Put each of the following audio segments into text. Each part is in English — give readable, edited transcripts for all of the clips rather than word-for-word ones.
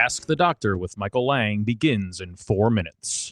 Ask the Doctor with Michael Lange begins in 4 minutes.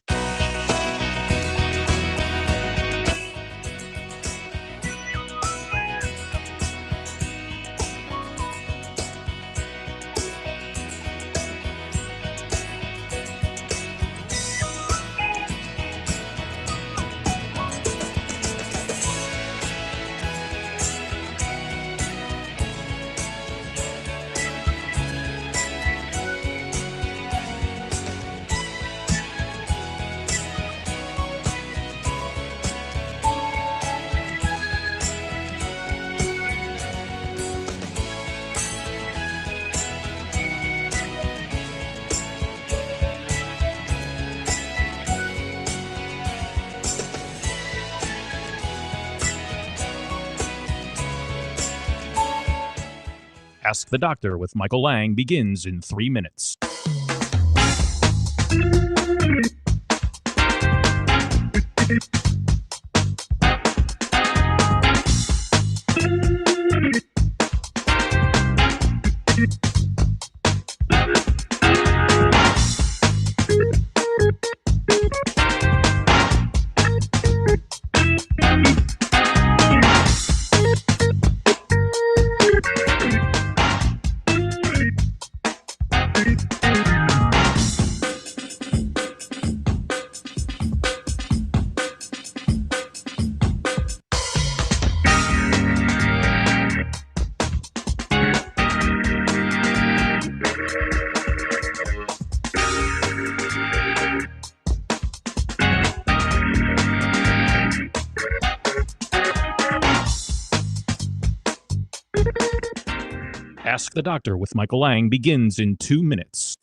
Ask the Doctor with Michael Lange begins in 3 minutes. Ask the Doctor with Michael Lange begins in 2 minutes.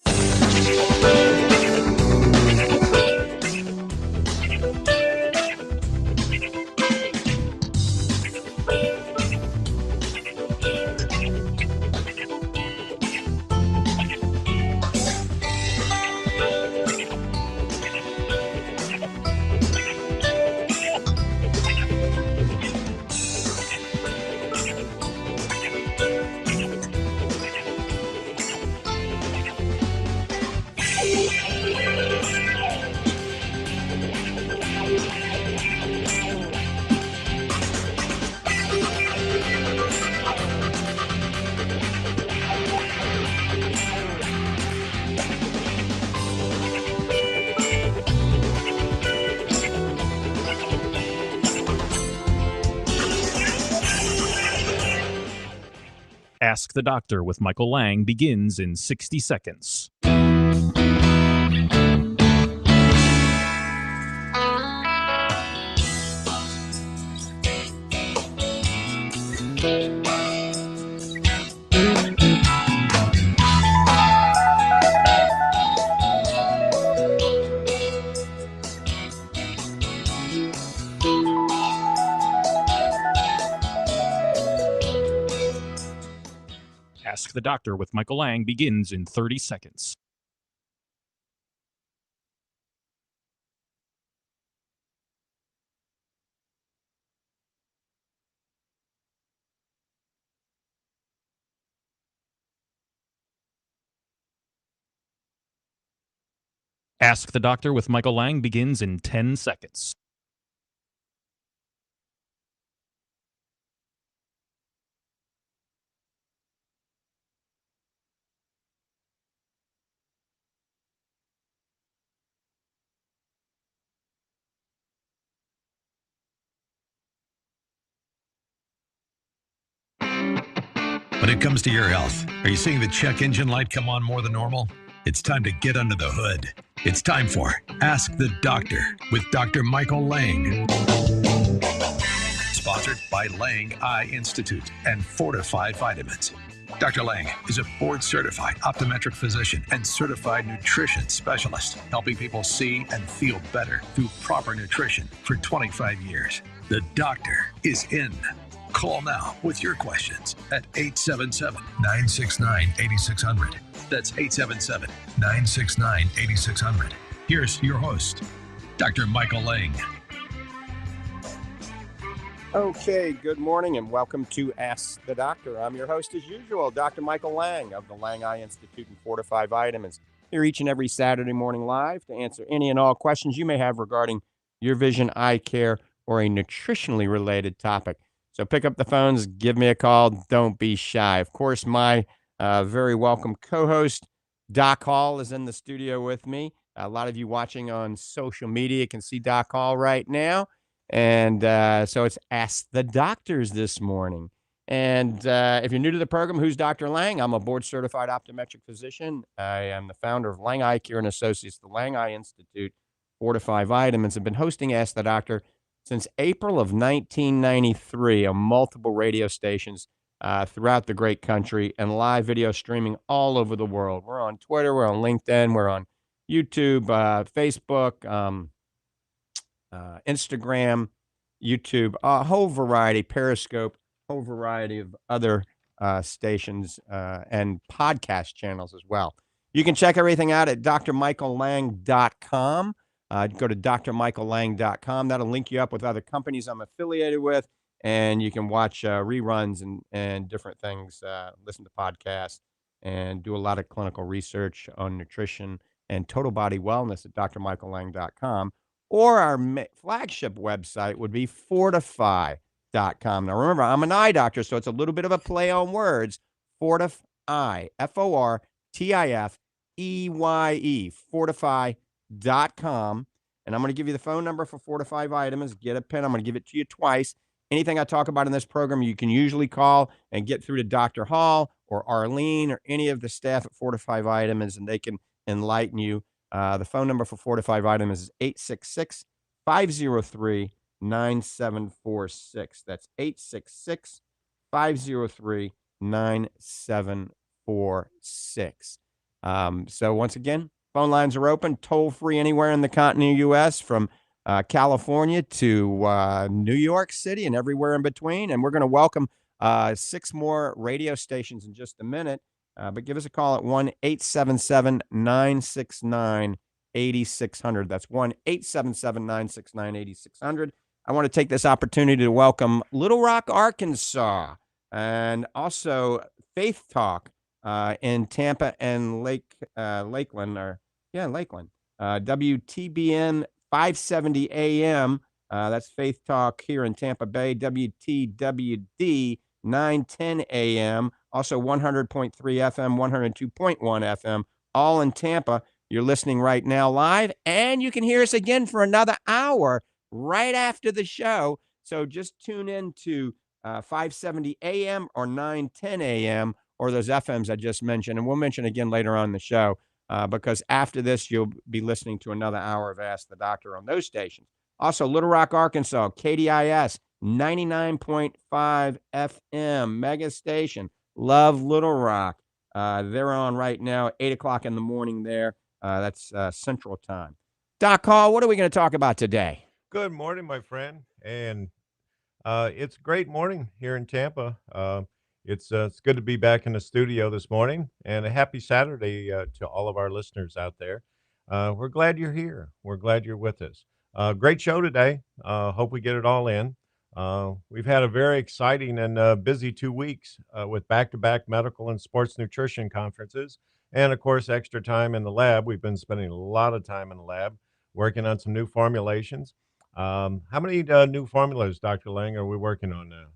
Ask the Doctor with Michael Lange begins in 60 seconds. Ask the Doctor with Michael Lange begins in 30 seconds. Ask the Doctor with Michael Lange begins in 10 seconds. When it comes to your health, are you seeing the check engine light come on more than normal? It's time to get under the hood. It's time for Ask the Doctor with Dr. Michael Lange. Sponsored by Lange Eye Institute and Fortifeye Vitamins. Dr. Lange is a board-certified optometric physician and certified nutrition specialist, helping people see and feel better through proper nutrition for 25 years. The doctor is in. Call now with your questions at 877-969-8600. That's 877-969-8600. Here's your host, Dr. Michael Lange. Okay, good morning and welcome to Ask the Doctor. I'm your host as usual, Dr. Michael Lange of the Lange Institute and Fortifeye Vitamins. Here each and every Saturday morning live to answer any and all questions you may have regarding your vision, eye care, or a nutritionally related topic. So pick up the phones, give me a call. Don't be shy. Of course, my very welcome co-host, Doc Hall, is in the studio with me. A lot of you watching on social media can see Doc Hall right now. And so it's Ask the Doctors this morning. And if you're new to the program, who's Dr. Lange? I'm a board-certified optometric physician. I am the founder of Lange Eye Care and Associates, the Lange Institute, Fortifeye Vitamins. I've been hosting Ask the Doctor since April of 1993 on multiple radio stations throughout the great country and live video streaming all over the world. We're on Twitter, we're on LinkedIn, we're on YouTube, Facebook, Instagram, YouTube, a whole variety, Periscope, whole variety of other stations and podcast channels as well. You can check everything out at drmichaellang.com. Go to drmichaellang.com. That'll link you up with other companies I'm affiliated with, and you can watch reruns and different things, listen to podcasts, and do a lot of clinical research on nutrition and total body wellness at drmichaellang.com. Or our flagship website would be Fortifeye.com. Now, remember, I'm an eye doctor, so it's a little bit of a play on words. Fortifeye, Fortifeye, Fortifeye.com. And I'm going to give you the phone number for Fortifeye Vitamins. Get a pen. I'm going to give it to you twice. Anything I talk about in this program, you can usually call and get through to Dr. Hall or Arlene or any of the staff at Fortifeye Vitamins, and they can enlighten you. The phone number for Fortifeye Vitamins is 866-503-9746. That's 866-503-9746. So once again, phone lines are open, toll free anywhere in the continental U.S. from California to New York City and everywhere in between. And we're going to welcome 6 more radio stations in just a minute. But give us a call at 1-877-969-8600. That's 1-877-969-8600. I want to take this opportunity to welcome Little Rock, Arkansas, and also Faith Talk in Tampa and Lakeland. Lakeland. WTBN 570 AM. That's Faith Talk here in Tampa Bay. WTWD 910 AM. Also 100.3 FM, 102.1 FM, all in Tampa. You're listening right now live, and you can hear us again for another hour right after the show. So just tune in to 570 AM or 910 AM or those FMs I just mentioned. And we'll mention again later on in the show because after this, you'll be listening to another hour of Ask the Doctor on those stations. Also, Little Rock, Arkansas, KDIS, 99.5 FM, mega station. Love Little Rock. They're on right now, 8 o'clock in the morning there. That's Central Time. Doc Hall, what are we going to talk about today? Good morning, my friend. And it's a great morning here in Tampa. It's good to be back in the studio this morning. And a happy Saturday to all of our listeners out there. We're glad you're here. We're glad you're with us. Great show today. Hope we get it all in. We've had a very exciting and busy 2 weeks with back-to-back medical and sports nutrition conferences. And, of course, extra time in the lab. We've been spending a lot of time in the lab working on some new formulations. How many new formulas, Dr. Lange, are we working on now?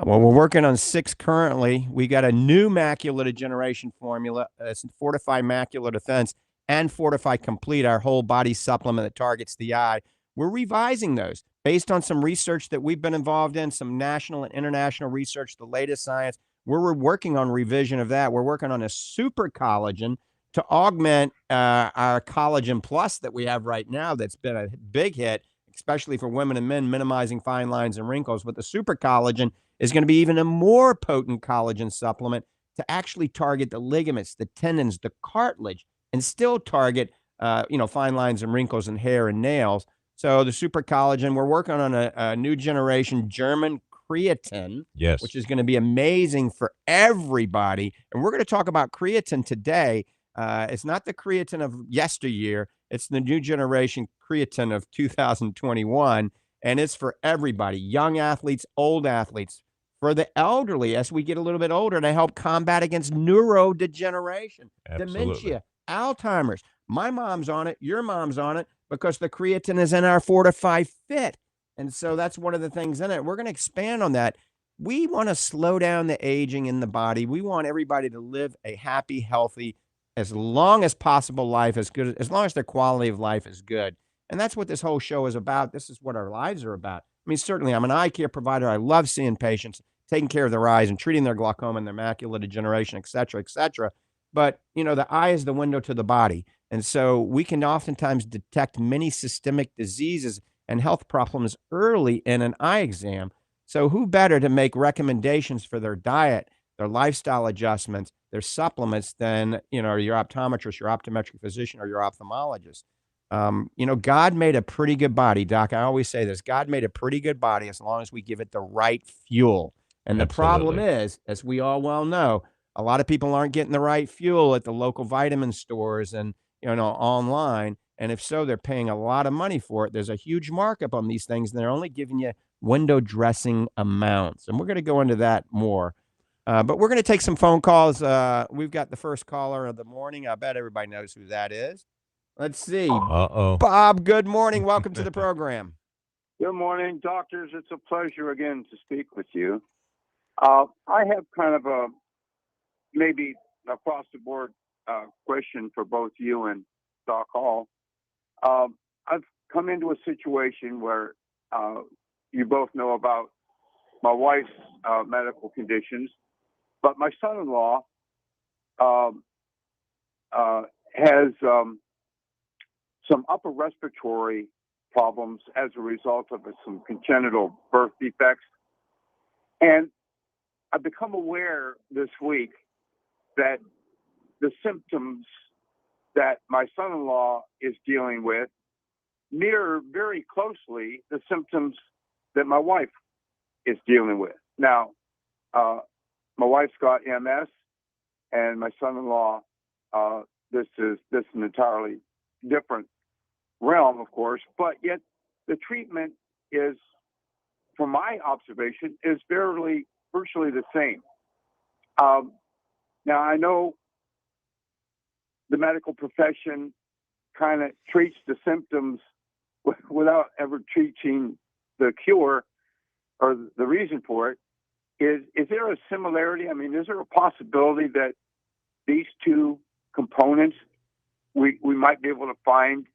Well, we're working on 6 currently. We got a new macular degeneration formula. It's Fortifeye Macular Defense and Fortifeye Complete, our whole body supplement that targets the eye. We're revising those based on some research that we've been involved in, some national and international research, the latest science. We're working on revision of that. We're working on a super collagen to augment our collagen plus that we have right now that's been a big hit, especially for women and men, minimizing fine lines and wrinkles. But the super collagen is going to be even a more potent collagen supplement to actually target the ligaments, the tendons, the cartilage, and still target, fine lines and wrinkles and hair and nails. So the super collagen, we're working on a new generation German creatine, yes, which is going to be amazing for everybody. And we're going to talk about creatine today. It's not the creatine of yesteryear. It's the new generation creatine of 2021. and it's for everybody, young athletes, old athletes, for the elderly as we get a little bit older, to help combat against neurodegeneration, Absolutely. dementia, Alzheimer's. My mom's on it, your mom's on it, because the creatine is in our Fortifeye Fit. And so that's one of the things in it. We're going to expand on that. We want to slow down the aging in the body. We want everybody to live a happy, healthy, as long as possible life, as long as their quality of life is good. And that's what this whole show is about. This is what our lives are about. I mean, certainly I'm an eye care provider. I love seeing patients, taking care of their eyes and treating their glaucoma and their macular degeneration, et cetera, et cetera. But, the eye is the window to the body. And so we can oftentimes detect many systemic diseases and health problems early in an eye exam. So who better to make recommendations for their diet, their lifestyle adjustments, their supplements than, your optometrist, your optometric physician, or your ophthalmologist. God made a pretty good body, Doc. I always say this: God made a pretty good body as long as we give it the right fuel. And the problem Absolutely. is, as we all well know, a lot of people aren't getting the right fuel at the local vitamin stores and, online. And if so, they're paying a lot of money for it. There's a huge markup on these things, and they're only giving you window dressing amounts. And we're going to go into that more. But we're going to take some phone calls. We've got the first caller of the morning. I bet everybody knows who that is. Let's see. Uh-oh. Bob, good morning. Welcome to the program. Good morning, doctors. It's a pleasure again to speak with you. I have kind of a maybe across the board question for both you and Doc Hall. I've come into a situation where you both know about my wife's medical conditions, but my son-in-law has some upper respiratory problems as a result of some congenital birth defects. And I've become aware this week that the symptoms that my son-in-law is dealing with mirror very closely the symptoms that my wife is dealing with. Now, my wife's got MS, and my son-in-law, this is an entirely different realm, of course, but yet the treatment is, from my observation, is virtually the same. Now, I know the medical profession kind of treats the symptoms without ever treating the cure or the reason for it. Is there a similarity? I mean, is there a possibility that these two components we might be able to find,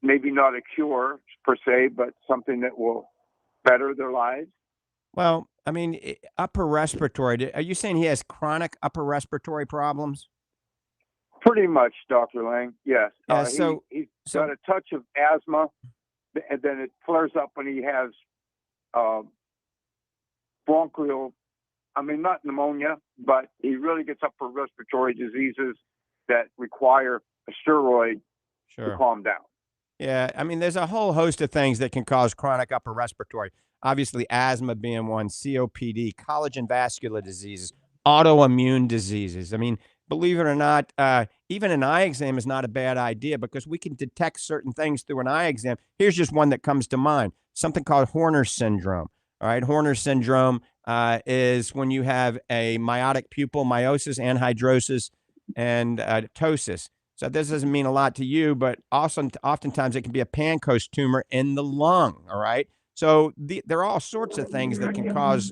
maybe not a cure per se, but something that will better their lives? Well, I mean, upper respiratory, are you saying he has chronic upper respiratory problems? Pretty much, Dr. Lange, yes. Yeah, He's got a touch of asthma, and then it flares up when he has bronchial, not pneumonia, but he really gets upper respiratory diseases that require a steroid to calm down. Yeah, I mean, there's a whole host of things that can cause chronic upper respiratory. Obviously, asthma being one, COPD, collagen vascular diseases, autoimmune diseases. I mean, believe it or not, even an eye exam is not a bad idea because we can detect certain things through an eye exam. Here's just one that comes to mind, something called Horner syndrome. All right, Horner syndrome is when you have a myotic pupil, meiosis, anhidrosis, and ptosis. So this doesn't mean a lot to you, but also oftentimes it can be a Pancoast tumor in the lung. All right. So there are all sorts of things that can cause,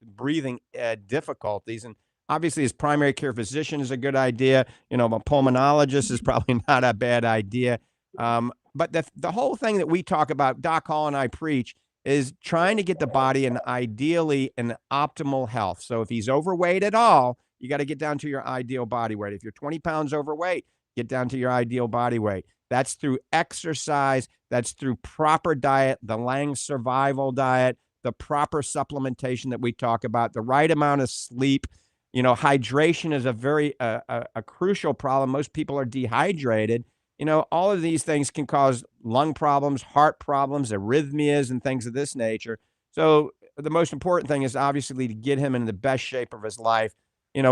breathing difficulties. And obviously, his primary care physician is a good idea. A pulmonologist is probably not a bad idea. But the whole thing that we talk about, Doc Hall and I preach, is trying to get the body ideally in optimal health. So if he's overweight at all, you got to get down to your ideal body weight. If you're 20 pounds overweight, get down to your ideal body weight. That's through exercise. That's through proper diet, the Lange survival diet, the proper supplementation that we talk about, the right amount of sleep. Hydration is a very a crucial problem. Most people are dehydrated. All of these things can cause lung problems, heart problems, arrhythmias, and things of this nature. So the most important thing is obviously to get him in the best shape of his life.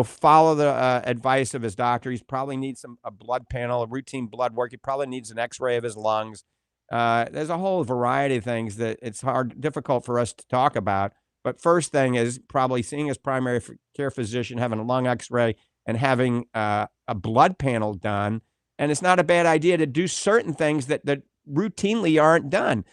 Follow the advice of his doctor. He probably needs a blood panel, a routine blood work. He probably needs an x-ray of his lungs. There's a whole variety of things that it's difficult for us to talk about. But first thing is probably seeing his primary care physician, having a lung X-ray, and having a blood panel done. And it's not a bad idea to do certain things that routinely aren't done.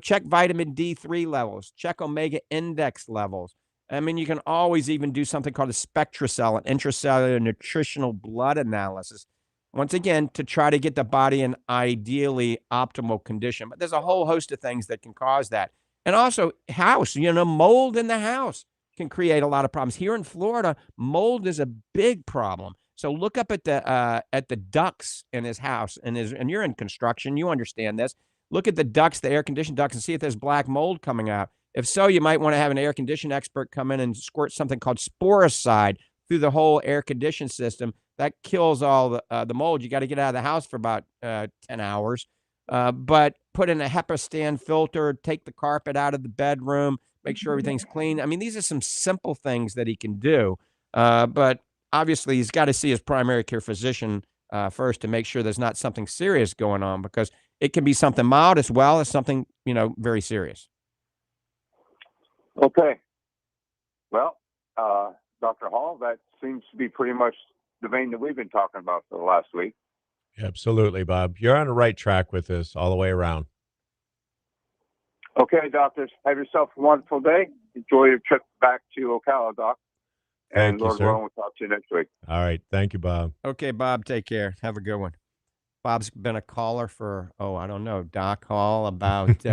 Check vitamin D3 levels, check omega index levels. I mean, you can always even do something called a SpectraCell, an intracellular nutritional blood analysis. Once again, to try to get the body in ideally optimal condition. But there's a whole host of things that can cause that. And also house, mold in the house can create a lot of problems. Here in Florida, mold is a big problem. So look up at the ducts in his house, and you're in construction, you understand this. Look at the ducts, the air conditioned ducts, and see if there's black mold coming out. If so, you might want to have an air conditioning expert come in and squirt something called sporicide through the whole air conditioning system. That kills all the mold. You got to get out of the house for about 10 hours. But put in a HEPA stand filter, take the carpet out of the bedroom, make sure everything's clean. I mean, these are some simple things that he can do. But obviously, he's got to see his primary care physician first to make sure there's not something serious going on, because it can be something mild as well as something, very serious. Okay. Well, Dr. Hall, that seems to be pretty much the vein that we've been talking about for the last week. Absolutely, Bob. You're on the right track with this all the way around. Okay, doctors. Have yourself a wonderful day. Enjoy your trip back to Ocala, Doc. Thank And you, Lord sir. willing, we'll talk to you next week. All right. Thank you, Bob. Okay, Bob, take care. Have a good one. Bob's been a caller for, I don't know, Doc Hall, about,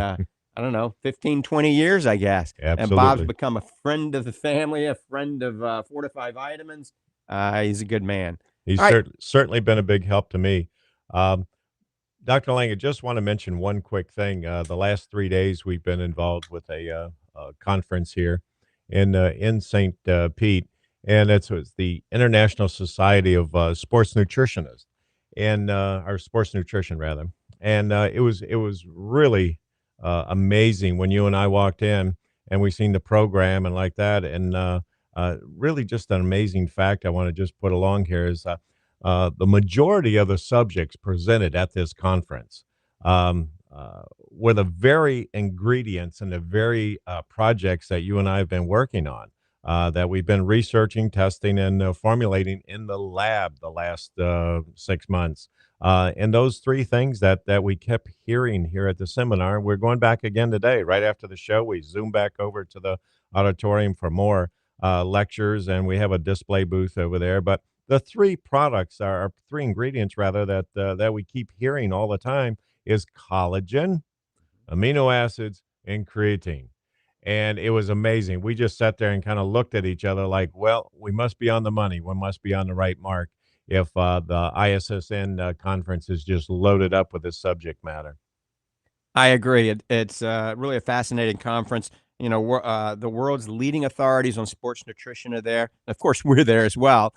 15, 20 years, I guess. Absolutely. And Bob's become a friend of the family, a friend of Fortifeye Vitamins. He's a good man. He's certainly been a big help to me. Dr. Lange, I just want to mention one quick thing. The last 3 days, we've been involved with a conference here in St. Pete, and it's the International Society of Sports Nutritionists, and or Sports Nutrition rather. And it was really amazing when you and I walked in and we seen the program and like that, and really just an amazing fact I want to just put along here is the majority of the subjects presented at this conference were the very ingredients and the very projects that you and I have been working on, that we've been researching, testing, and formulating in the lab the last 6 months. And those three things that we kept hearing here at the seminar, we're going back again today. Right after the show, we zoom back over to the auditorium for more lectures, and we have a display booth over there. But the three products are three ingredients rather that we keep hearing all the time is collagen, amino acids, and creatine. And it was amazing. We just sat there and kind of looked at each other like, well, we must be on the money. We must be on the right mark if the ISSN conference is just loaded up with this subject matter. I agree. It's really a fascinating conference. The world's leading authorities on sports nutrition are there. Of course, we're there as well.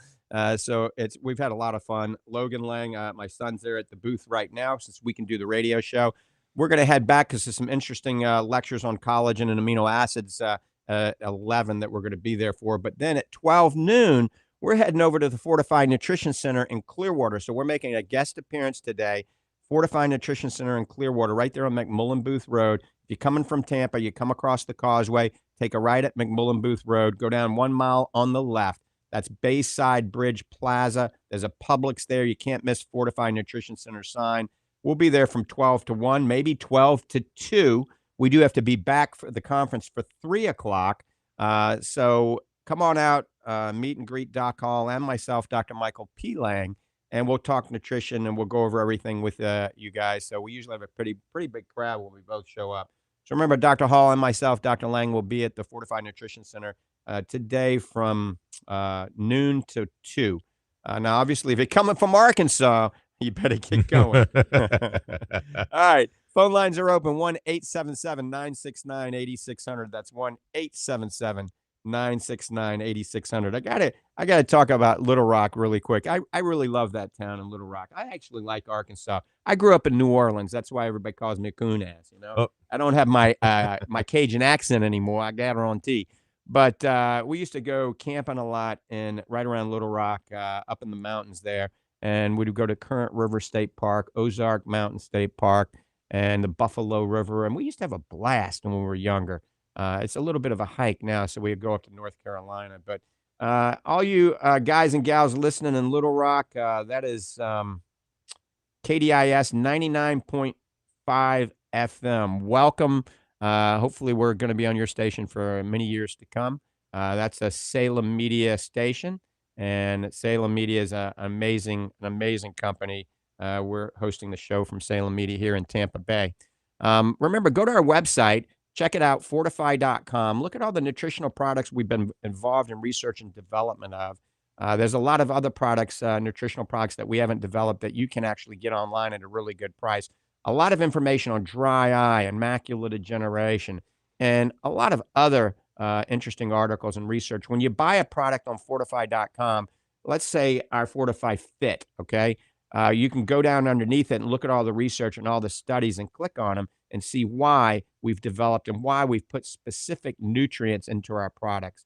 So we've had a lot of fun. Logan Lang, my son's there at the booth right now since we can do the radio show. We're going to head back because there's some interesting lectures on collagen and amino acids at 11 that we're going to be there for. But then at 12 noon, we're heading over to the Fortifeye Nutrition Center in Clearwater. So we're making a guest appearance today. Fortifeye Nutrition Center in Clearwater, right there on McMullen Booth Road. If you're coming from Tampa, you come across the causeway, take a right at McMullen Booth Road, go down 1 mile on the left. That's Bayside Bridge Plaza. There's a Publix there. You can't miss Fortifeye Nutrition Center sign. We'll be there from 12 to 1, maybe 12 to 2. We do have to be back for the conference for 3 o'clock. So come on out, meet and greet Doc Hall and myself, Dr. Michael P. Lang, and we'll talk nutrition and we'll go over everything with you guys. So we usually have a pretty big crowd when we both show up. So remember, Dr. Hall and myself, Dr. Lang, will be at the Fortifeye Nutrition Center today from noon to 2. Now, obviously, if you're coming from Arkansas, you better get going. All right. Phone lines are open, 1-877-969-8600. That's 1-877-969-8600. I gotta talk about Little Rock really quick. I really love that town in Little Rock. I actually like Arkansas. I grew up in New Orleans. That's why everybody calls me a coon ass. I don't have my my Cajun accent anymore. I got her on T. But we used to go camping a lot right around Little Rock, up in the mountains there. And we'd go to Current River State Park, Ozark Mountain State Park. and the Buffalo River. And we used to have a blast when we were younger. It's a little bit of a hike now, so we go up to North Carolina. But all you guys and gals listening in Little Rock, that is KDIS 99.5 FM. Welcome. Hopefully, we're going to be on your station for many years to come. That's a Salem Media station, and Salem Media is an amazing company. We're hosting the show from Salem Media here in Tampa Bay. Remember, go to our website, check it out, fortifeye.com. Look at all the nutritional products we've been involved in research and development of. There's a lot of other products, nutritional products that we haven't developed that you can actually get online at a really good price. A lot of information on dry eye and macular degeneration, and a lot of other interesting articles and research. When you buy a product on fortifeye.com, let's say our Fortifeye Fit, okay? You can go down underneath it and look at all the research and all the studies and click on them and see why we've developed and why we've put specific nutrients into our products.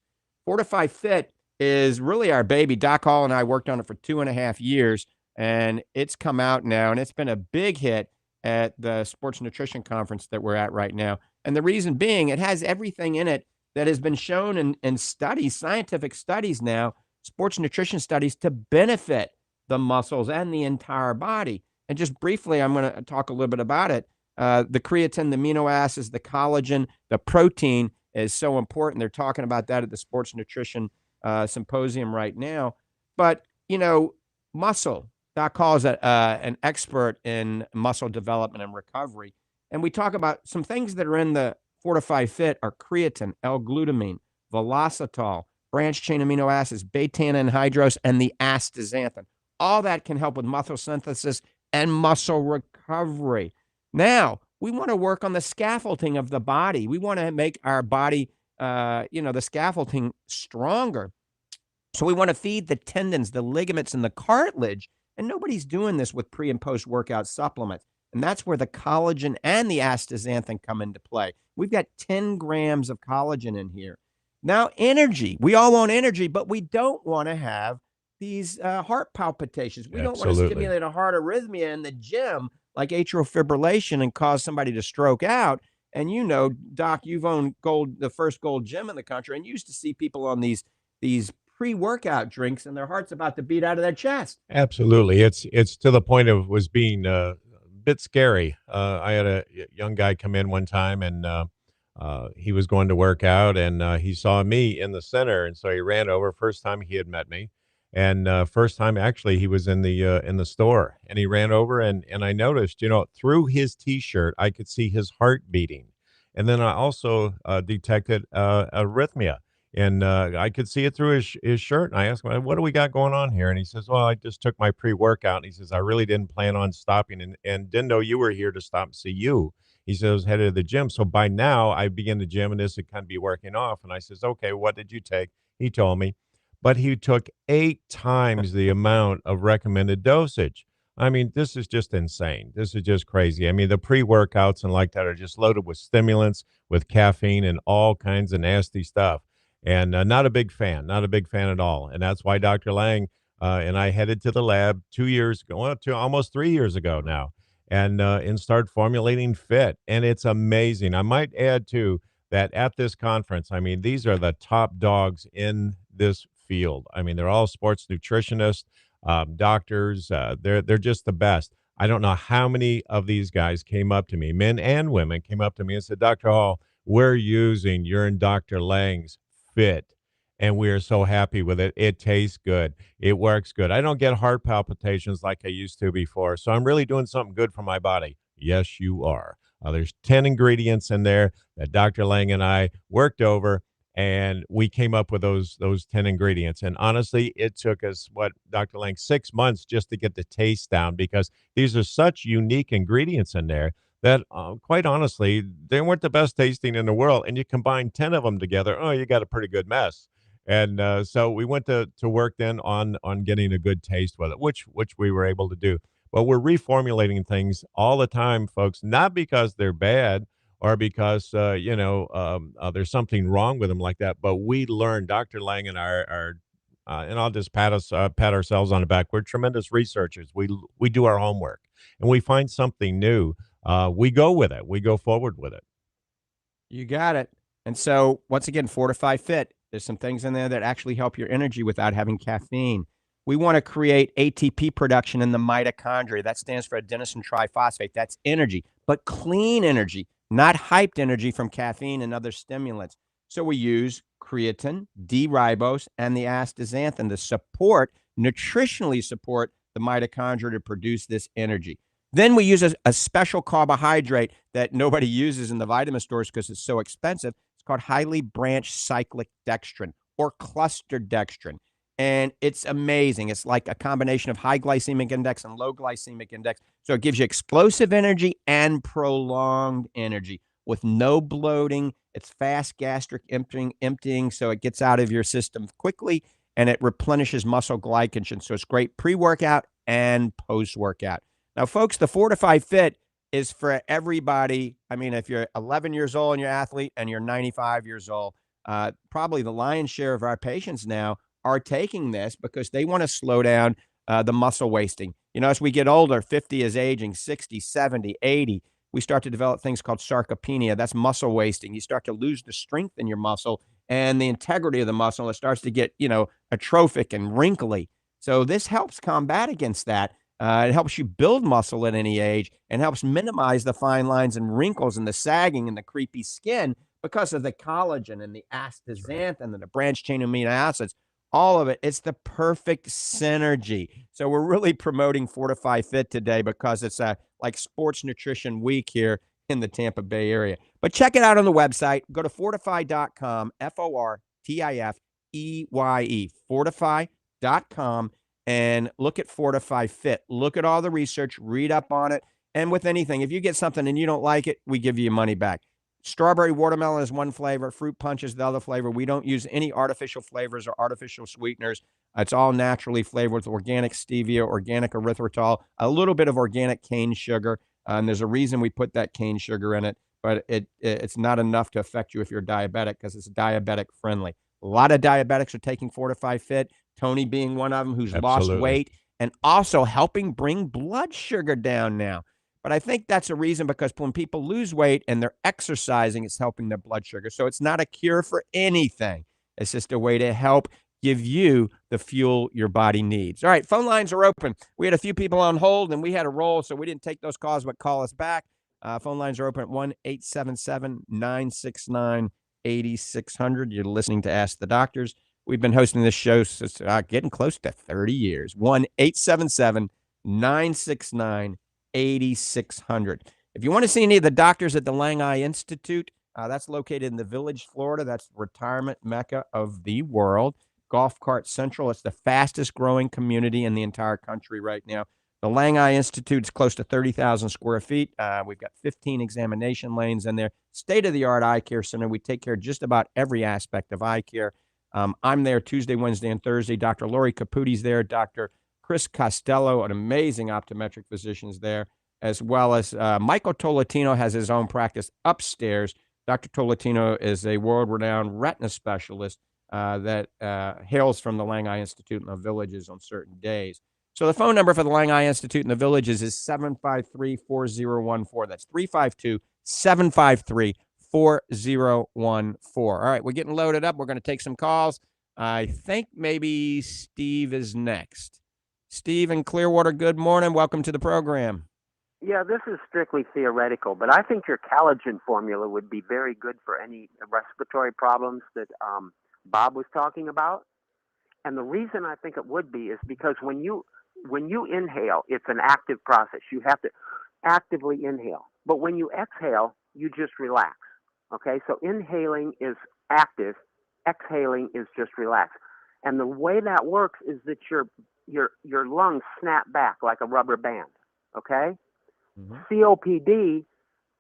Fortifeye Fit is really our baby. Doc Hall and I worked on it for 2.5 years, and it's come out now, and it's been a big hit at the sports nutrition conference that we're at right now. And the reason being, it has everything in it that has been shown in studies, scientific studies now, sports nutrition studies, to benefit the muscles and the entire body. And just briefly, I'm going to talk a little bit about it. The creatine, the amino acids, the collagen, the protein is so important. They're talking about that at the sports nutrition symposium right now. But, muscle, Doc Hall is an expert in muscle development and recovery. And we talk about some things that are in the Fortifeye Fit are creatine, L-glutamine, velocitol, branched-chain amino acids, beta-and hydrose, and the astaxanthin. All that can help with muscle synthesis and muscle recovery. Now, we want to work on the scaffolding of the body. We want to make our body, the scaffolding stronger. So we want to feed the tendons, the ligaments, and the cartilage. And nobody's doing this with pre- and post-workout supplements. And that's where the collagen and the astaxanthin come into play. We've got 10 grams of collagen in here. Now, energy. We all want energy, but we don't want to have these heart palpitations. We don't want to stimulate a heart arrhythmia in the gym like atrial fibrillation and cause somebody to stroke out. And Doc, you've owned the first gold gym in the country, and you used to see people on these pre-workout drinks and their heart's about to beat out of their chest. Absolutely. It's to the point of was being a bit scary. I had a young guy come in one time, and he was going to work out, and he saw me in the center, and so he ran over. First time he had met me, and first time actually he was in the store, and he ran over, and I noticed, through his T-shirt, I could see his heart beating, and then I also detected arrhythmia. And I could see it through his shirt. And I asked him, what do we got going on here? And he says, well, I just took my pre-workout. And he says, I really didn't plan on stopping and didn't know you were here to stop and see you. He says, I was headed to the gym. So by now I begin the gym and this would kind of be working off. And I says, okay, what did you take? He told me, but he took 8 times the amount of recommended dosage. I mean, this is just insane. This is just crazy. I mean, the pre-workouts and like that are just loaded with stimulants, with caffeine and all kinds of nasty stuff. And not a big fan at all. And that's why Dr. Lange and I headed to the lab 2 years ago, well, almost 3 years ago now, and started formulating Fit. And it's amazing. I might add, too, that at this conference, I mean, these are the top dogs in this field. I mean, they're all sports nutritionists, doctors. They're just the best. I don't know how many of these guys came up to me, men and women, came up to me and said, Dr. Hall, we're using your and Dr. Lange's Fit, and we are so happy with it. It tastes good. It works good. I don't get heart palpitations like I used to before, so I'm really doing something good for my body. Yes, you are. There's 10 ingredients in there that Dr. Lange and I worked over, and we came up with those 10 ingredients. And honestly, it took us, Dr. Lange, 6 months just to get the taste down, because these are such unique ingredients in there that quite honestly, they weren't the best tasting in the world. And you combine 10 of them together, you got a pretty good mess. And so we went to work then on getting a good taste with it, which we were able to do. But we're reformulating things all the time, folks, not because they're bad or because, there's something wrong with them like that. But we learned, Dr. Lange and our and I'll just pat ourselves on the back. We're tremendous researchers. We do our homework, and we find something new we go with it. We go forward with it. You got it. And so, once again, Fortifeye Fit, there's some things in there that actually help your energy without having caffeine. We want to create ATP production in the mitochondria. That stands for adenosine triphosphate. That's energy, but clean energy, not hyped energy from caffeine and other stimulants. So we use creatine, D-ribose, and the astaxanthin to nutritionally support the mitochondria to produce this energy. Then we use a special carbohydrate that nobody uses in the vitamin stores because it's so expensive. It's called highly branched cyclic dextrin or cluster dextrin. And it's amazing. It's like a combination of high glycemic index and low glycemic index. So it gives you explosive energy and prolonged energy with no bloating. It's fast gastric emptying, so it gets out of your system quickly, and it replenishes muscle glycogen. So it's great pre-workout and post-workout. Now, folks, the Fortifeye Fit is for everybody. I mean, if you're 11 years old and you're an athlete and you're 95 years old, probably the lion's share of our patients now are taking this because they want to slow down the muscle wasting. You know, as we get older, 50 is aging, 60, 70, 80, we start to develop things called sarcopenia. That's muscle wasting. You start to lose the strength in your muscle and the integrity of the muscle. It starts to get, atrophic and wrinkly. So this helps combat against that. It helps you build muscle at any age and helps minimize the fine lines and wrinkles and the sagging and the creepy skin because of the collagen and the astaxanthin and the branched chain amino acids. All of it. It's the perfect synergy. So we're really promoting Fortifeye Fit today because it's like Sports Nutrition Week here in the Tampa Bay area. But check it out on the website. Go to fortifeye.com, Fortifeye, fortifeye.com. And look at Fortifeye Fit. Look at all the research, read up on it. And with anything, if you get something and you don't like it, we give you your money back. Strawberry watermelon is one flavor. Fruit punch is the other flavor. We don't use any artificial flavors or artificial sweeteners. It's all naturally flavored with organic stevia, organic erythritol, a little bit of organic cane sugar. And there's a reason we put that cane sugar in it, but it's not enough to affect you if you're diabetic because it's diabetic friendly. A lot of diabetics are taking Fortifeye Fit. Tony being one of them who's lost weight and also helping bring blood sugar down now. But I think that's a reason because when people lose weight and they're exercising, it's helping their blood sugar. So it's not a cure for anything. It's just a way to help give you the fuel your body needs. All right, phone lines are open. We had a few people on hold and we had a roll, so we didn't take those calls, but call us back. Phone lines are open at 1-877-969-8600. You're listening to Ask the Doctors. We've been hosting this show since getting close to 30 years. 1-877-969-8600. If you want to see any of the doctors at the Lange Institute, that's located in the Village, Florida. That's the retirement mecca of the world. Golf Cart Central. It's the fastest growing community in the entire country right now. The Lange Institute is close to 30,000 square feet. We've got 15 examination lanes in there. State-of-the-art eye care center. We take care of just about every aspect of eye care. I'm there Tuesday, Wednesday, and Thursday. Dr. Lori Caputi's there. Dr. Chris Costello, an amazing optometric physician, is there, as well as Michael Tolatino has his own practice upstairs. Dr. Tolatino is a world-renowned retina specialist that hails from the Lange Institute in the Villages on certain days. So the phone number for the Lange Institute in the Villages is 753-4014. That's 352-753-4014. All right, we're getting loaded up. We're going to take some calls. I think maybe Steve is next. Steve in Clearwater, good morning. Welcome to the program. Yeah, this is strictly theoretical, but I think your collagen formula would be very good for any respiratory problems that Bob was talking about. And the reason I think it would be is because when you inhale, it's an active process. You have to actively inhale. But when you exhale, you just relax. Okay, so inhaling is active, exhaling is just relaxed. And the way that works is that your lungs snap back like a rubber band. Okay? Mm-hmm. COPD,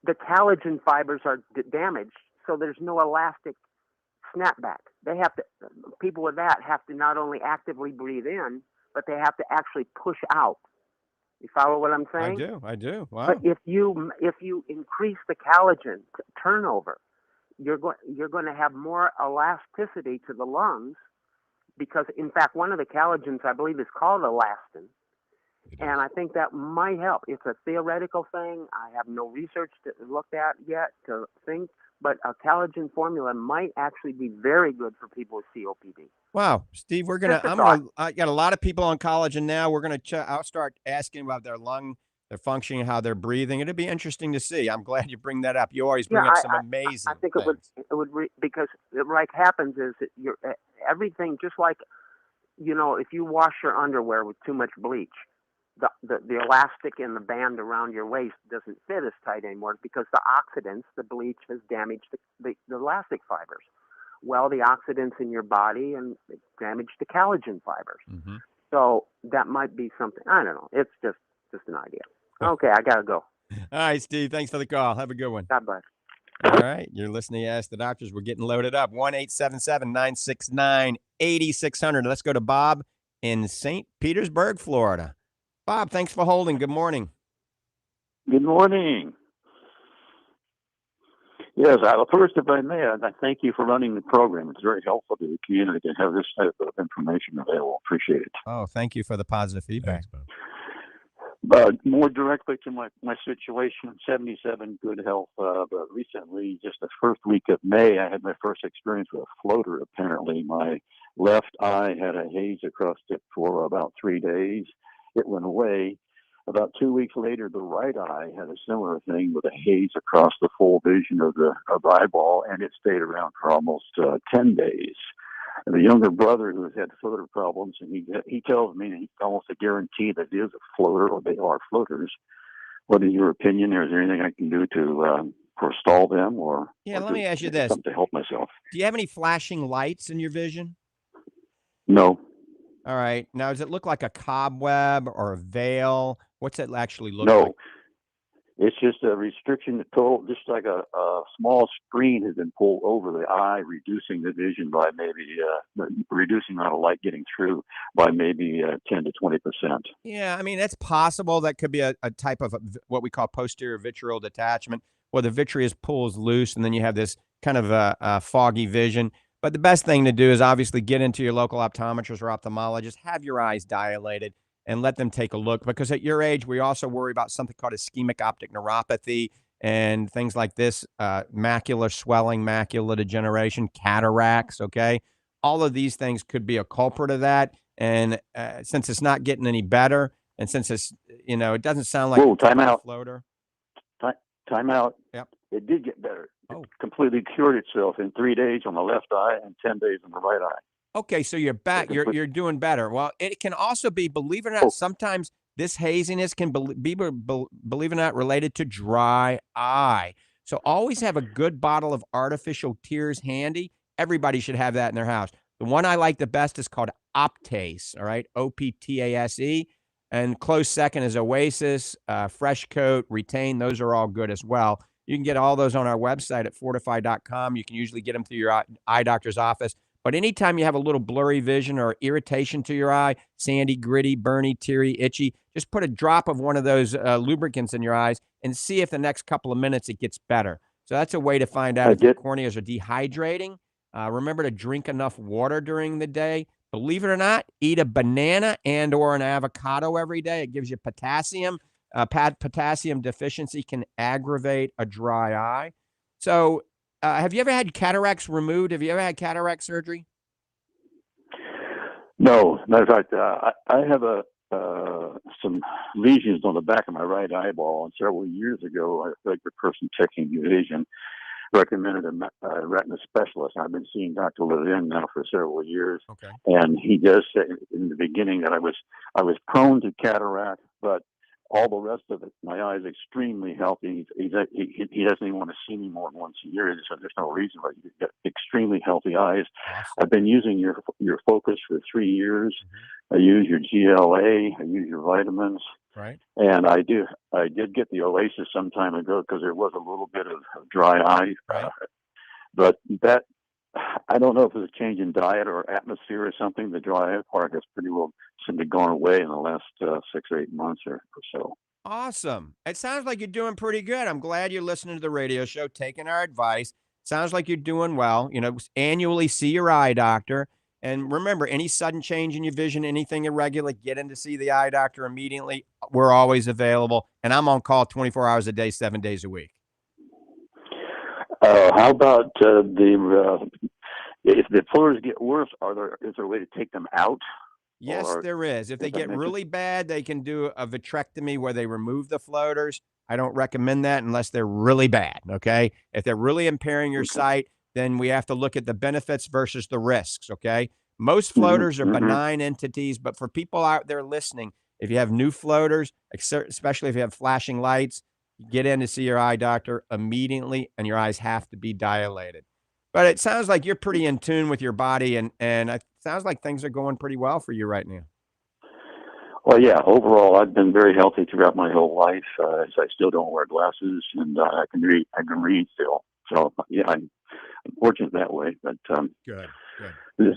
the collagen fibers are damaged, so there's no elastic snapback. People with that have to not only actively breathe in, but they have to actually push out. You follow what I'm saying? I do. Wow. But if you increase the collagen turnover, you're going to have more elasticity to the lungs because, in fact, one of the collagens I believe is called elastin, And I think that might help. It's a theoretical thing. I have no research to look at yet to think, but a collagen formula might actually be very good for people with COPD. Wow, Steve, I got a lot of people on collagen now. I'll start asking about their functioning, how they're breathing. It'll be interesting to see. I'm glad you bring that up. You always bring up some amazing I think things. because what happens is that everything, just like, if you wash your underwear with too much bleach, the elastic in the band around your waist doesn't fit as tight anymore because the oxidants, the bleach, has damaged the elastic fibers. Well, the oxidants in your body and damage the collagen fibers. Mm-hmm. So that might be something. I don't know. It's just an idea. Okay, I gotta go. All right, Steve. Thanks for the call. Have a good one. God bless. All right, you're listening to Ask the Doctors. We're getting loaded up. 1-877-969-8600. Let's go to Bob in St. Petersburg, Florida. Bob, thanks for holding. Good morning. Good morning. Yes, first, if I may, I thank you for running the program. It's very helpful to the community to have this type of information available. Appreciate it. Oh, thank you for the positive feedback. Thanks, More directly to my situation, 77, good health. But recently, just the first week of May, I had my first experience with a floater, apparently. My left eye had a haze across it for about 3 days. It went away. About 2 weeks later, the right eye had a similar thing with a haze across the full vision of the eyeball, and it stayed around for almost 10 days. And the younger brother who has had floater problems, and he tells me he's almost a guarantee that it is a floater, or they are floaters. What is your opinion? Is there anything I can do to forestall them, let me ask you this: something to help myself? Do you have any flashing lights in your vision? No. All right. Now, does it look like a cobweb or a veil? What's it actually look like? No. It's just a restriction to total, just like a small screen has been pulled over the eye, reducing the vision by maybe, reducing the amount of light getting through by maybe 10 to 20%. Yeah, I mean, that's possible. That could be a type of what we call posterior vitreal detachment, where the vitreous pulls loose, and then you have this kind of a foggy vision. But the best thing to do is obviously get into your local optometrist or ophthalmologist, have your eyes dilated, and let them take a look. Because at your age, we also worry about something called ischemic optic neuropathy and things like this, macular swelling, macular degeneration, cataracts, okay? All of these things could be a culprit of that. And since it's not getting any better, and since it's, it doesn't sound like a floater. Time out. Yep. It did get better. Oh. It completely cured itself in 3 days on the left eye and 10 days on the right eye. Okay, so you're back. You're doing better. Well, it can also be, believe it or not, sometimes this haziness can be, believe it or not, related to dry eye. So always have a good bottle of artificial tears handy. Everybody should have that in their house. The one I like the best is called Optase, all right, Optase. And close second is Oasis, Fresh Coat, Retain. Those are all good as well. You can get all those on our website at fortifeye.com. You can usually get them through your eye doctor's office. But anytime you have a little blurry vision or irritation to your eye, sandy, gritty, burny, teary, itchy, just put a drop of one of those lubricants in your eyes and see if the next couple of minutes it gets better. So that's a way to find out if your corneas are dehydrating. Remember to drink enough water during the day. Believe it or not, eat a banana and or an avocado every day. It gives you potassium. Potassium deficiency can aggravate a dry eye. So have you ever had cataracts removed? Have you ever had cataract surgery? No. Matter of fact, I have some lesions on the back of my right eyeball, and several years ago, a regular person checking your vision recommended a retina specialist. I've been seeing Dr. Levin now for several years. Okay. And he does say in the beginning that I was prone to cataract, but all the rest of it, my eye is extremely healthy. He doesn't even want to see me more than once a year. So there's no reason why you get extremely healthy eyes. Awesome. I've been using your Focus for 3 years. Mm-hmm. I use your GLA. I use your vitamins. Right. And I did get the Oasis some time ago because there was a little bit of dry eye. Right. But that, I don't know if it's a change in diet or atmosphere or something. The dry eye part has pretty well simply gone away in the last 6 or 8 months or so. Awesome. It sounds like you're doing pretty good. I'm glad you're listening to the radio show, taking our advice. Sounds like you're doing well. Annually see your eye doctor. And remember, any sudden change in your vision, anything irregular, get in to see the eye doctor immediately. We're always available. And I'm on call 24 hours a day, 7 days a week. How about if the floaters get worse, is there a way to take them out? Yes, Or there is. If they get mentioned? really bad, they can do a vitrectomy where they remove the floaters. I don't recommend that unless they're really bad, okay? If they're really impairing your sight, then we have to look at the benefits versus the risks, okay? Most floaters are benign entities, but for people out there listening, if you have new floaters, especially if you have flashing lights, get in to see your eye doctor immediately, and your eyes have to be dilated. But it sounds like you're pretty in tune with your body, and it sounds like things are going pretty well for you right now. Well, yeah. Overall, I've been very healthy throughout my whole life. I still don't wear glasses, and I can read. I can read still. So yeah, I'm fortunate that way. But Good. this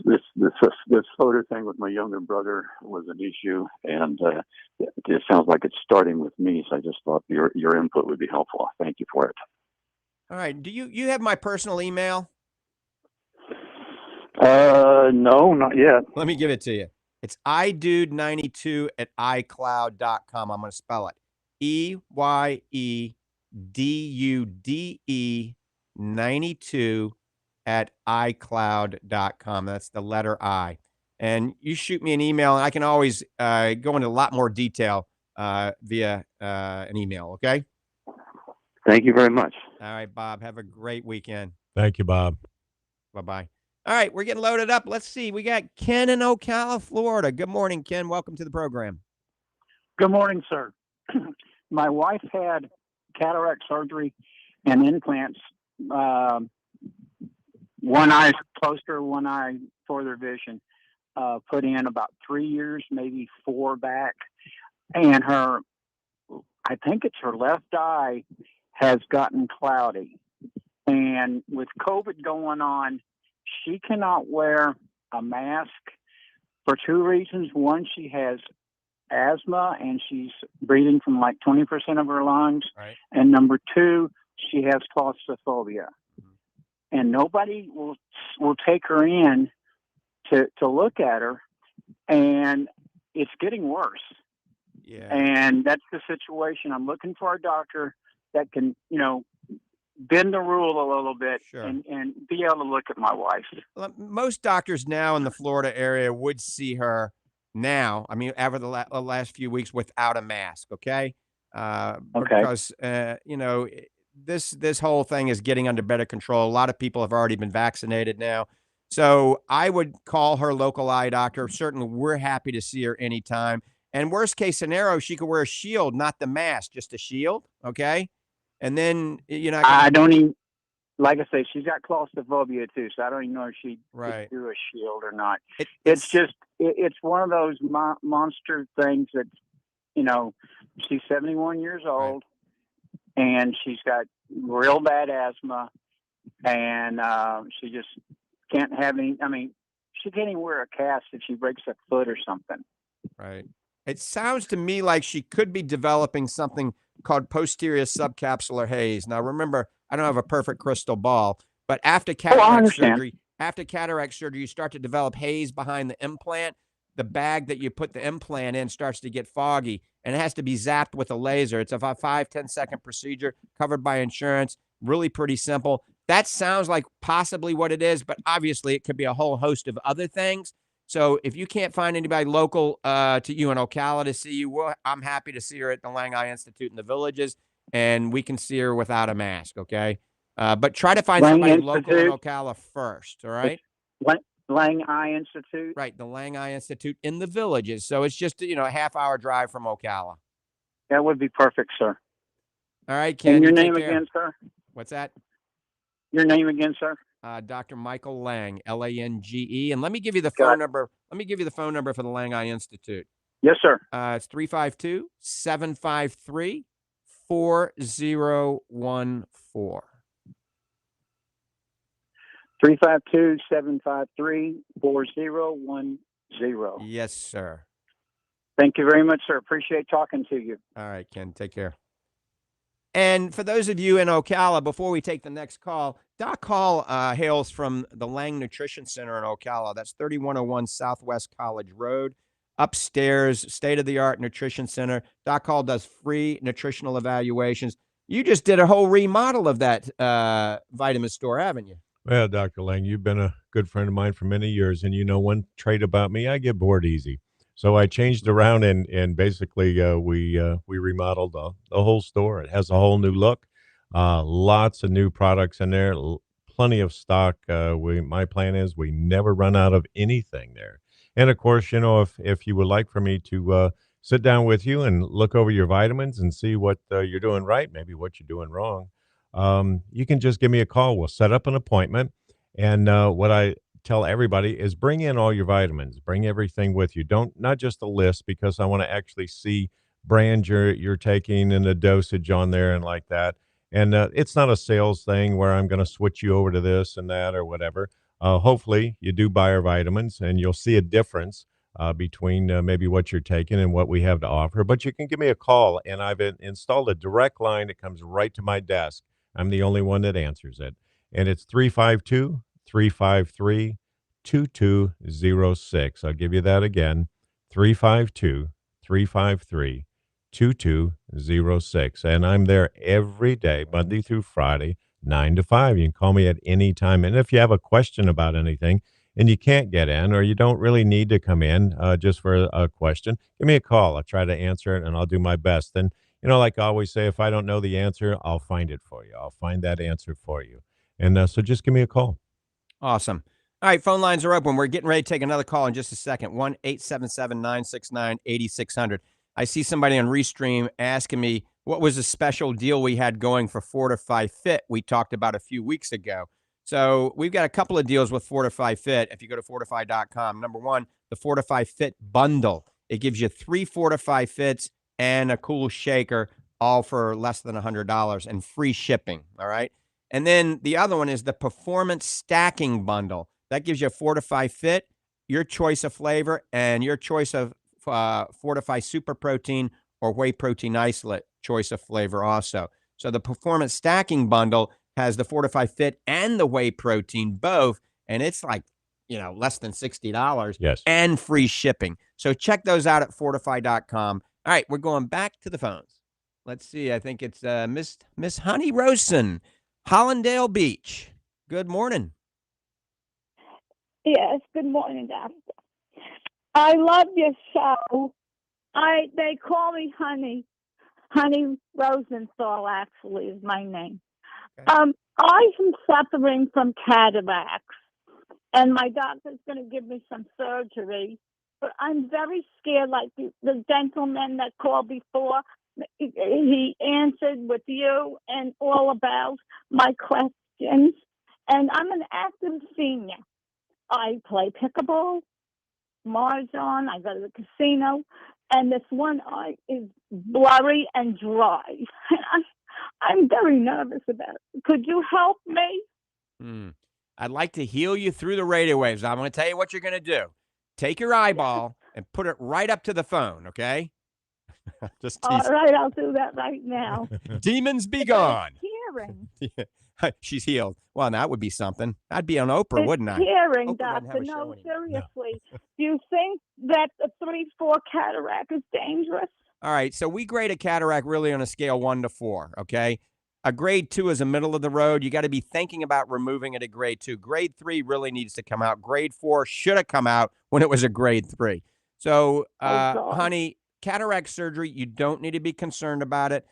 photo thing with my younger brother was an issue, and it sounds like it's starting with me. So I just thought your input would be helpful. Thank you for it. All right. Do you have my personal email? No, not yet. Let me give it to you. It's idude92@icloud.com. I'm going to spell it. EYEDUDE 92@icloud.com. That's the letter I. And you shoot me an email, and I can always go into a lot more detail via an email, okay? Thank you very much. All right, Bob. Have a great weekend. Thank you, Bob. Bye-bye. All right, we're getting loaded up. Let's see. We got Ken in Ocala, Florida. Good morning, Ken. Welcome to the program. Good morning, sir. My wife had cataract surgery and implants. One eye closer, one eye further vision. Put in about 3 years, maybe 4 back. And I think it's her left eye has gotten cloudy. And with COVID going on, she cannot wear a mask for 2 reasons. One, she has asthma and she's breathing from like 20% of her lungs. Right. And number 2, she has claustrophobia. And nobody will take her in to look at her. And it's getting worse. Yeah. And that's the situation. I'm looking for a doctor that can, bend the rule a little bit and be able to look at my wife. Most doctors now in the Florida area would see her now. I mean, over the last few weeks without a mask. Okay. Because this whole thing is getting under better control. A lot of people have already been vaccinated now. So I would call her local eye doctor. Certainly, we're happy to see her anytime. And worst case scenario, she could wear a shield, not the mask, just a shield. Okay. And then, I don't even, like I say, she's got claustrophobia too, so I don't even know if she could do a shield or not. It's one of those monster things that, she's 71 years old and she's got real bad asthma and she just can't have any, she can't even wear a cast if she breaks a foot or something. Right. It sounds to me like she could be developing something called posterior subcapsular haze. Now, remember, I don't have a perfect crystal ball, but after cataract surgery, you start to develop haze behind the implant. The bag that you put the implant in starts to get foggy, and it has to be zapped with a laser. It's a 5-10 second procedure covered by insurance. Really pretty simple. That sounds like possibly what it is, but obviously it could be a whole host of other things. So if you can't find anybody local to you in Ocala to see you, I'm happy to see her at the Lange Eye Institute in the Villages, and we can see her without a mask, okay? But try to find somebody local in Ocala first, all right? Lange Eye Institute? Right, the Lange Eye Institute in the Villages. So it's just, a half-hour drive from Ocala. That would be perfect, sir. All right, Ken. And your name again, sir? What's that? Your name again, sir? Dr. Michael Lange, Lange. And let me give you the phone number. Let me give you the phone number for the Lange Eye Institute. Yes, sir. It's 352-753-4014. 352-753-4010. Yes, sir. Thank you very much, sir. Appreciate talking to you. All right, Ken. Take care. And for those of you in Ocala, before we take the next call, Doc Hall hails from the Lange Nutrition Center in Ocala. That's 3101 Southwest College Road. Upstairs, state-of-the-art nutrition center. Doc Hall does free nutritional evaluations. You just did a whole remodel of that vitamin store, haven't you? Well, Dr. Lang, you've been a good friend of mine for many years, and you know one trait about me, I get bored easy. So I changed around and basically we remodeled the whole store. It has a whole new look, lots of new products in there, plenty of stock. My plan is we never run out of anything there. And of course, you know, if you would like for me to sit down with you and look over your vitamins and see what you're doing right, maybe what you're doing wrong, you can just give me a call. We'll set up an appointment. And what I tell everybody is bring in all your vitamins, bring everything with you. Not just a list, because I want to actually see brand you're taking and the dosage on there and like that. And it's not a sales thing where I'm going to switch you over to this and that or whatever. Hopefully you do buy our vitamins and you'll see a difference between maybe what you're taking and what we have to offer. But you can give me a call, and I've installed a direct line that comes right to my desk. I'm the only one that answers it. And it's 352-353-2206. I'll give you that again, 352-353-2206. And I'm there every day, Monday through Friday, 9 to 5. You can call me at any time. And if you have a question about anything and you can't get in, or you don't really need to come in just for a question, give me a call. I'll try to answer it, and I'll do my best. And, you know, like I always say, if I don't know the answer, I'll find it for you. I'll find that answer for you. And so just give me a call. Awesome. All right, phone lines are open. We're getting ready to take another call in just a second. 1-877-969-8600. I see somebody on Restream asking me what was a special deal we had going for Fortifeye Fit we talked about a few weeks ago. So we've got a couple of deals with Fortifeye Fit. If you go to fortifeye.com, number one, the Fortifeye Fit bundle. It gives you 3 Fortifeye Fits and a cool shaker, all for less than $100 and free shipping. All right. And then the other one is the Performance Stacking Bundle. That gives you a Fortifeye Fit, your choice of flavor, and your choice of Fortifeye Super Protein or Whey Protein Isolate choice of flavor also. So the Performance Stacking Bundle has the Fortifeye Fit and the Whey Protein both, and it's like, you know, less than $60. Yes. And free shipping. So check those out at fortifeye.com. All right, we're going back to the phones. Let's see. I think it's Miss Honey Rosen, Hollandale Beach. Good morning. Yes, good morning, Doctor. I love your show. They call me Honey. Honey Rosenthal actually is my name. Okay. I'm suffering from cataracts, and my doctor's going to give me some surgery. But I'm very scared, like the gentleman that called before. He answered with you and all about my questions. And I'm an active senior. I play pickleball, mahjong, I go to the casino, and this one eye is blurry and dry. I'm very nervous about it. Could you help me? I'd like to heal you through the radio waves. I'm going to tell you what you're going to do. Take your eyeball and put it right up to the phone, okay? Just all right, I'll do that right now. Demons be gone. Hearing. She's healed. Well, that would be something. I'd be on Oprah, wouldn't I? Hearing, Oprah Doctor. No, seriously. No. Do you think that a 3-4 cataract is dangerous? All right, so we grade a cataract really on a scale 1 to 4, okay? A grade 2 is a middle of the road. You got to be thinking about removing it at grade 2. Grade 3 really needs to come out. Grade 4 should have come out when it was a grade 3. So, honey, cataract surgery, you don't need to be concerned about it.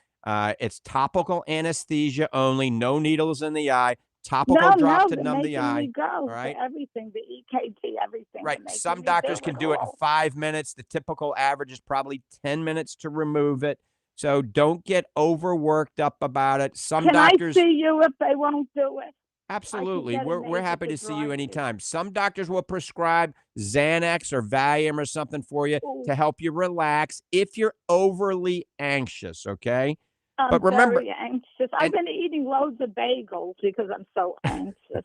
It's topical anesthesia only, no needles in the eye, topical drop to numb the eye. All right. Everything, the EKG, everything. Right. Some doctors can do it in 5 minutes. The typical average is probably 10 minutes to remove it. So don't get overworked up about it. Some doctors. Can I see you if they won't do it? Absolutely. We're happy to see you anytime. Some doctors will prescribe Xanax or Valium or something for you to help you relax if you're overly anxious, okay? I'm very anxious. I've been eating loads of bagels because I'm so anxious.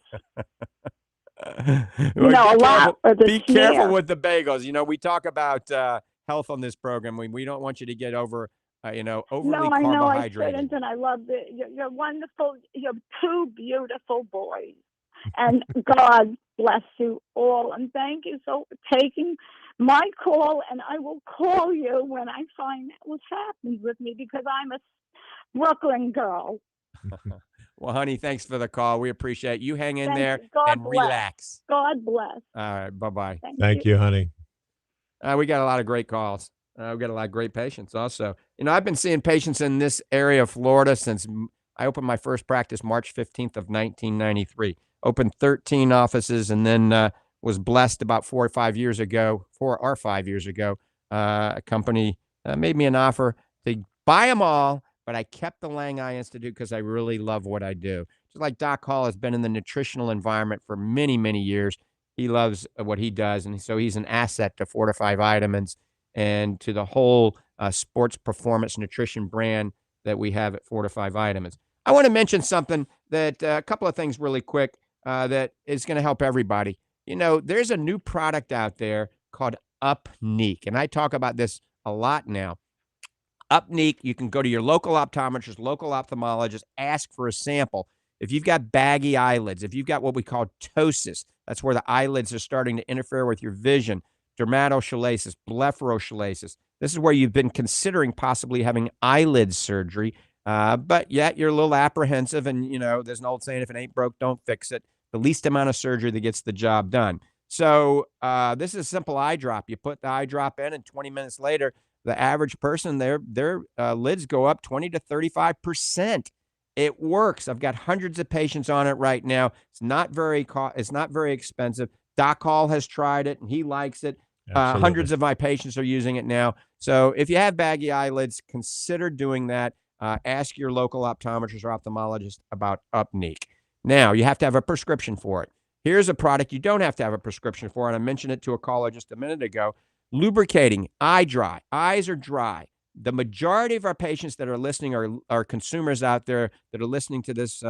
Be careful with the bagels. You know, we talk about health on this program. We don't want you to get overly No, I know I carbohydrated. shouldn't, and I love you're wonderful. You're two beautiful boys, and God bless you all. And thank you so for taking my call. And I will call you when I find out what happens with me because I'm a Brooklyn girl. Well, honey, thanks for the call. We appreciate it. You hang in Thank there you. God and bless. relax. God bless. All right, bye-bye. Thank you, honey. We got a lot of great calls. We got a lot of great patients also. I've been seeing patients in this area of Florida since I opened my first practice March 15th of 1993. Opened 13 offices and then was blessed about 4 or 5 years ago, a company made me an offer to buy them all, but I kept the Lange Institute because I really love what I do. Just like Doc Hall has been in the nutritional environment for many, many years. He loves what he does, and so he's an asset to Fortifeye Vitamins and to the whole sports performance nutrition brand that we have at Fortifeye Vitamins. I want to mention something that a couple of things really quick that is going to help everybody. There's a new product out there called Upneek, and I talk about this a lot now. Upneek, you can go to your local optometrist, local ophthalmologist, ask for a sample. If you've got baggy eyelids, if you've got what we call ptosis, that's where the eyelids are starting to interfere with your vision, dermatochalasis, blepharochalasis. This is where you've been considering possibly having eyelid surgery, but yet you're a little apprehensive. And, there's an old saying, if it ain't broke, don't fix it. The least amount of surgery that gets the job done. So this is a simple eye drop. You put the eye drop in, and 20 minutes later, the average person, their lids go up 20 to 35%. It works. I've got hundreds of patients on it right now. It's not very expensive. Doc Hall has tried it, and he likes it. Hundreds of my patients are using it now. So if you have baggy eyelids, consider doing that. Ask your local optometrist or ophthalmologist about Upneek. Now, you have to have a prescription for it. Here's a product you don't have to have a prescription for, and I mentioned it to a caller just a minute ago. Lubricating, eye dry. Eyes are dry. The majority of our patients that are listening are consumers out there that are listening to this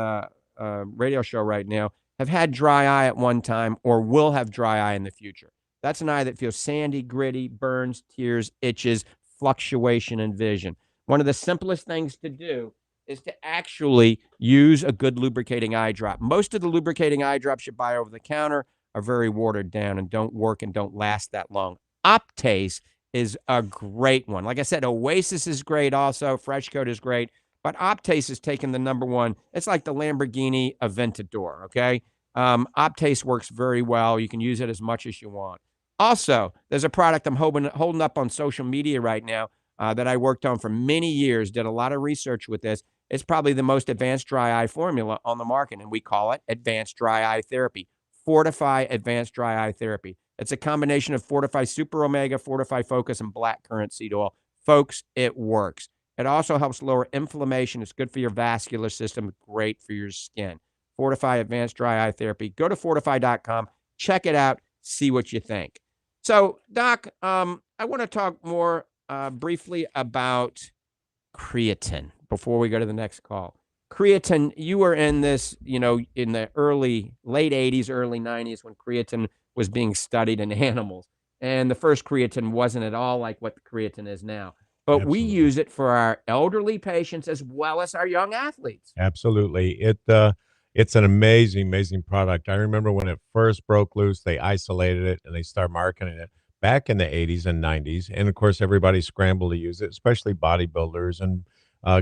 radio show right now have had dry eye at one time or will have dry eye in the future. That's an eye that feels sandy, gritty, burns, tears, itches, fluctuation in vision. One of the simplest things to do is to actually use a good lubricating eye drop. Most of the lubricating eye drops you buy over the counter are very watered down and don't work and don't last that long. Optase is a great one. Like I said, Oasis is great also. Fresh Coat is great. But Optase has taken the number one. It's like the Lamborghini Aventador, okay? Optase works very well. You can use it as much as you want. Also, there's a product I'm holding up on social media right now that I worked on for many years, did a lot of research with this. It's probably the most advanced dry eye formula on the market, and we call it Advanced Dry Eye Therapy. Fortifeye Advanced Dry Eye Therapy. It's a combination of Fortifeye Super Omega, Fortifeye Focus, and blackcurrant seed oil. Folks, it works. It also helps lower inflammation. It's good for your vascular system, great for your skin. Fortifeye Advanced Dry Eye Therapy. Go to fortifeye.com, check it out, see what you think. So, Doc, I want to talk more briefly about creatine before we go to the next call. Creatine, you were in this, in the late 80s, early 90s when creatine was being studied in animals. And the first creatine wasn't at all like what the creatine is now. But Absolutely. We use it for our elderly patients as well as our young athletes. Absolutely. It's an amazing product. I remember when it first broke loose, they isolated it and they started marketing it back in the 80s and 90s. And of course, everybody scrambled to use it, especially bodybuilders and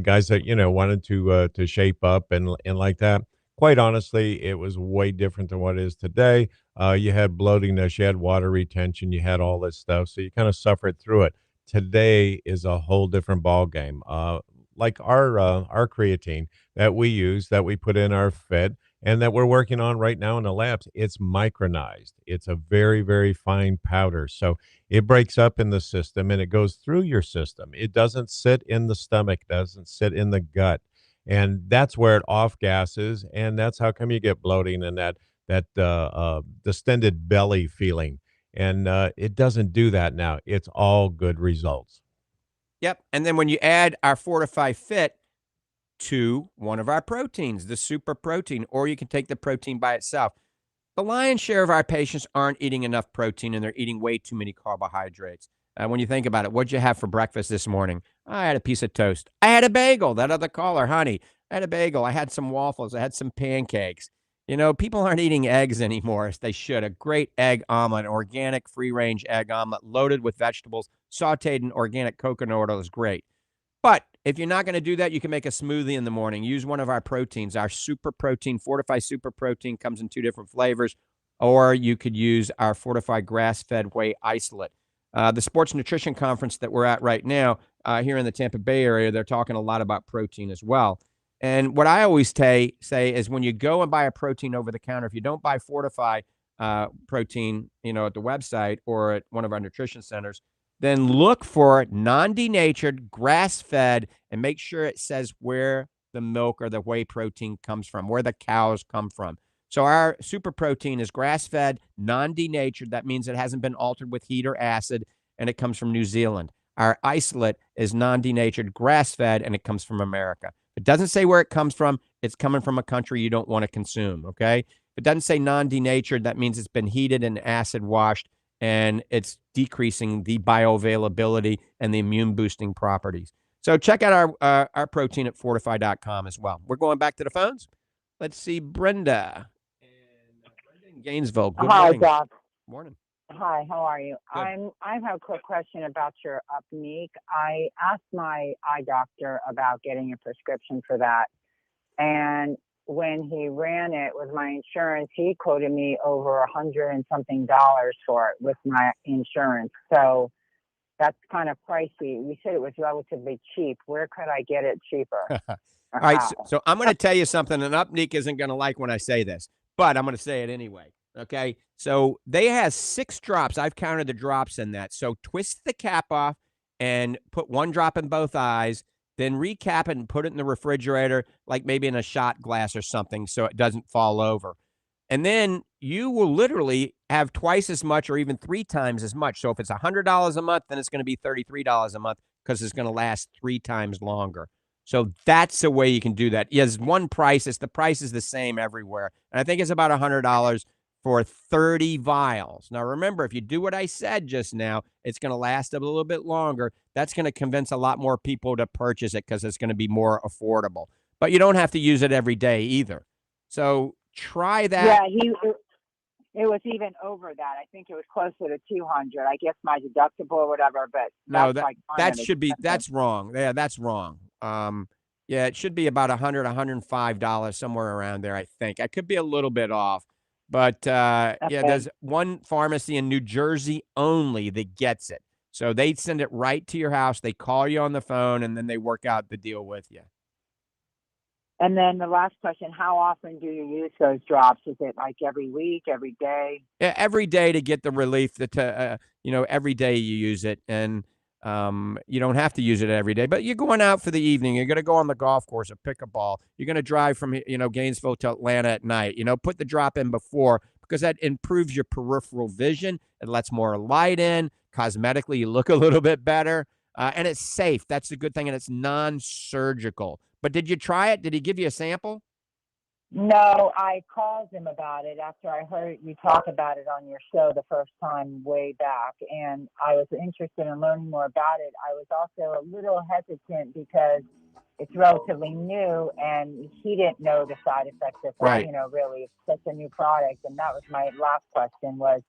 guys that, wanted to shape up and like that. Quite honestly, it was way different than what it is today. You had bloatiness, you had water retention, you had all this stuff. So you kind of suffered through it. Today is a whole different ball game. Like our creatine that we use, that we put in our Fit, and that we're working on right now in the labs, it's micronized. It's a very, very fine powder. So it breaks up in the system and it goes through your system. It doesn't sit in the stomach, doesn't sit in the gut. And that's where it off gases. And that's how come you get bloating and that distended belly feeling. And it doesn't do that now. It's all good results. Yep. And then when you add our Fortifeye Fit to one of our proteins, the super protein, or you can take the protein by itself. The lion's share of our patients aren't eating enough protein and they're eating way too many carbohydrates. when you think about it. What'd you have for breakfast this morning? I had a piece of toast. I had a bagel. That other caller, honey, I had a bagel. I had some waffles. I had some pancakes. People aren't eating eggs anymore as they should. A great egg omelet, organic free-range egg omelet loaded with vegetables, sautéed in organic coconut oil is great. But if you're not going to do that, you can make a smoothie in the morning. Use one of our proteins. Our super protein, Fortifeye Super Protein, comes in 2 different flavors. Or you could use our Fortifeye grass-fed whey isolate. The sports nutrition conference that we're at right now here in the Tampa Bay area, they're talking a lot about protein as well. And what I always say is when you go and buy a protein over the counter, if you don't buy Fortifeye protein, at the website or at one of our nutrition centers, then look for non-denatured, grass-fed, and make sure it says where the milk or the whey protein comes from, where the cows come from. So our super protein is grass-fed, non-denatured. That means it hasn't been altered with heat or acid, and it comes from New Zealand. Our isolate is non-denatured, grass-fed, and it comes from America. It doesn't say where it comes from. It's coming from a country you don't want to consume, okay? If it doesn't say non-denatured, that means it's been heated and acid washed, and it's decreasing the bioavailability and the immune boosting properties. So check out our protein at fortifeye.com as well. We're going back to the phones. Let's see, Brenda. Brenda in Gainesville. Good morning. Hi, Doc. Morning. Hi, how are you? Good. I have a quick question about your Upneek. I asked my eye doctor about getting a prescription for that, and when he ran it with my insurance, he quoted me over $100 and something for it with my insurance. So that's kind of pricey. You said it was relatively cheap. Where could I get it cheaper? All right, so I'm going to tell you something, and Upneek isn't going to like when I say this, but I'm going to say it anyway. Okay, so they have 6 drops. I've counted the drops in that. So twist the cap off and put 1 drop in both eyes, then recap it and put it in the refrigerator, like maybe in a shot glass or something, so it doesn't fall over. And then you will literally have twice as much or even 3 times as much. So if it's $100 a month, then it's going to be $33 a month because it's going to last 3 times longer. So that's a way you can do that. Yes, one price. The price is the same everywhere. And I think it's about $100 for 30 vials. Now, remember, if you do what I said just now, it's going to last a little bit longer. That's going to convince a lot more people to purchase it because it's going to be more affordable. But you don't have to use it every day either. So try that. Yeah, it was even over that. I think it was closer to 200. I guess my deductible or whatever, but No, that's that's wrong. Yeah, that's wrong. Yeah, it should be about $100, $105, somewhere around there, I think. I could be a little bit off. But, yeah, there's one pharmacy in New Jersey only that gets it. So they send it right to your house. They call you on the phone, and then they work out the deal with you. And then the last question, how often do you use those drops? Is it like every week, every day? Yeah, every day to get the relief every day you use it. And you don't have to use it every day, but you're going out for the evening. You're going to go on the golf course or pick a ball. You're going to drive from, Gainesville to Atlanta at night. Put the drop in before because that improves your peripheral vision. It lets more light in. Cosmetically, you look a little bit better. And it's safe. That's the good thing. And it's non-surgical. But did you try it? Did he give you a sample? No, I called him about it after I heard you talk about it on your show the first time way back, and I was interested in learning more about it. I was also a little hesitant because it's relatively new, and he didn't know the side effects of it, Right. really. It's such a new product, and that was my last question was,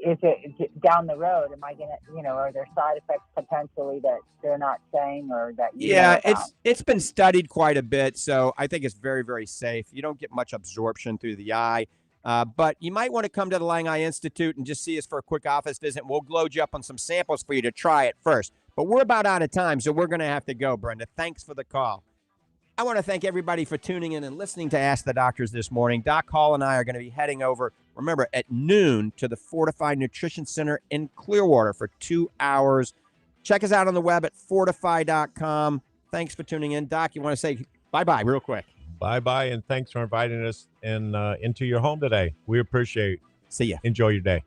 is it down the road? Am I going to, are there side effects potentially that they're not saying or that you know about? It's been studied quite a bit, so I think it's very, very safe. You don't get much absorption through the eye, but you might want to come to the Lange Institute and just see us for a quick office visit. We'll load you up on some samples for you to try it first. But we're about out of time, so we're going to have to go, Brenda. Thanks for the call. I want to thank everybody for tuning in and listening to Ask the Doctors this morning. Doc Hall and I are going to be heading over, remember, at noon to the Fortifeye Nutrition Center in Clearwater for 2 hours. Check us out on the web at fortifeye.com. Thanks for tuning in. Doc, you want to say bye-bye real quick? Bye-bye, and thanks for inviting us into your home today. We appreciate it. See ya. Enjoy your day.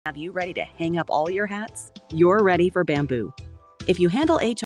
Have you ready to hang up all your hats? You're ready for bamboo. If you handle HR